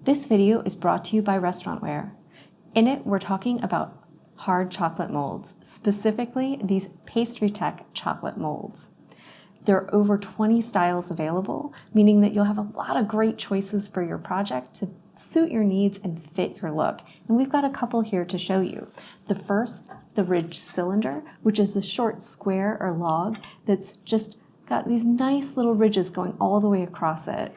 This video is brought to you by Restaurantware. In it, we're talking about hard chocolate molds, specifically these Pastry chocolate molds. There are over 20 styles available, meaning that you'll have a lot of great choices for your project to suit your needs and fit your look. And we've got a couple here to show you. The first, the ridged cylinder, which is a short square or log that's just got these nice little ridges going all the way across it.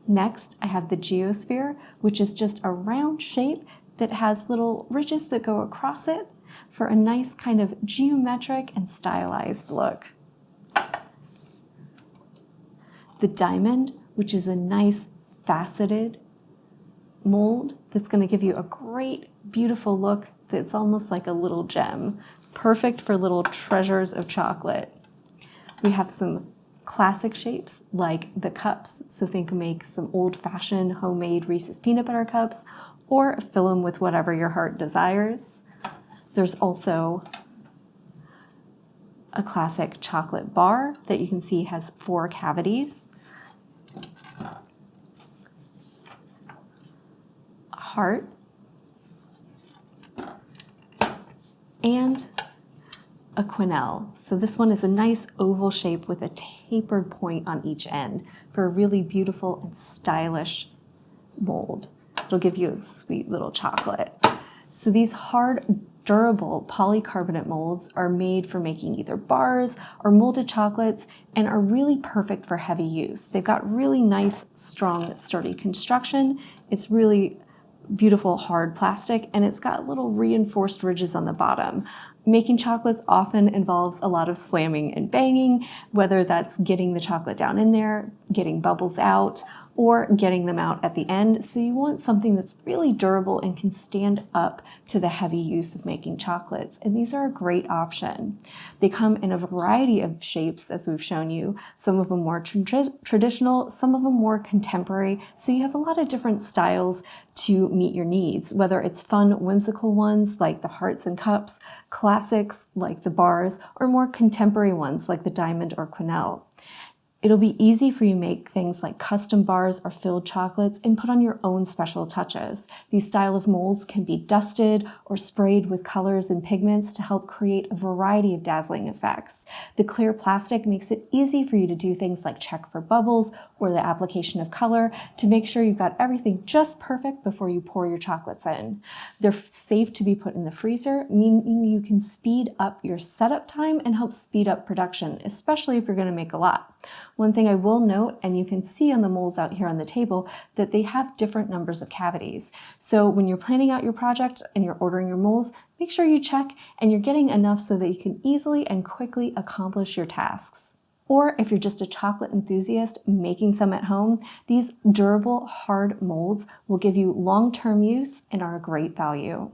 Next, I have the Geosphere, which is just a round shape that has little ridges that go across it for a nice kind of geometric and stylized look. The diamond, which is a nice faceted mold that's going to give you a great, beautiful look that's almost like a little gem, perfect for little treasures of chocolate. We have some classic shapes like the cups, so make some old-fashioned homemade Reese's peanut butter cups or fill them with whatever your heart desires. There's also a classic chocolate bar that you can see has 4 cavities, a heart, and a quenelle. So this one is a nice oval shape with a tapered point on each end for a really beautiful and stylish mold. It'll give you a sweet little chocolate. So these hard, durable polycarbonate molds are made for making either bars or molded chocolates and are really perfect for heavy use. They've got really nice, strong, sturdy construction. It's really beautiful hard plastic, and it's got little reinforced ridges on the bottom. Making chocolates often involves a lot of slamming and banging, whether that's getting the chocolate down in there, getting bubbles out, or getting them out at the end. So you want something that's really durable and can stand up to the heavy use of making chocolates. And these are a great option. They come in a variety of shapes, as we've shown you. Some of them more traditional, some of them more contemporary. So you have a lot of different styles to meet your needs, whether it's fun, whimsical ones like the hearts and cups, classics like the bars, or more contemporary ones like the diamond or quenelle. It'll be easy for you to make things like custom bars or filled chocolates and put on your own special touches. These style of molds can be dusted or sprayed with colors and pigments to help create a variety of dazzling effects. The clear plastic makes it easy for you to do things like check for bubbles or the application of color to make sure you've got everything just perfect before you pour your chocolates in. They're safe to be put in the freezer, meaning you can speed up your setup time and help speed up production, especially if you're going to make a lot. One thing I will note, and you can see on the molds out here on the table, that they have different numbers of cavities. So when you're planning out your project and you're ordering your molds, make sure you check and you're getting enough so that you can easily and quickly accomplish your tasks. Or if you're just a chocolate enthusiast making some at home, these durable, hard molds will give you long-term use and are a great value.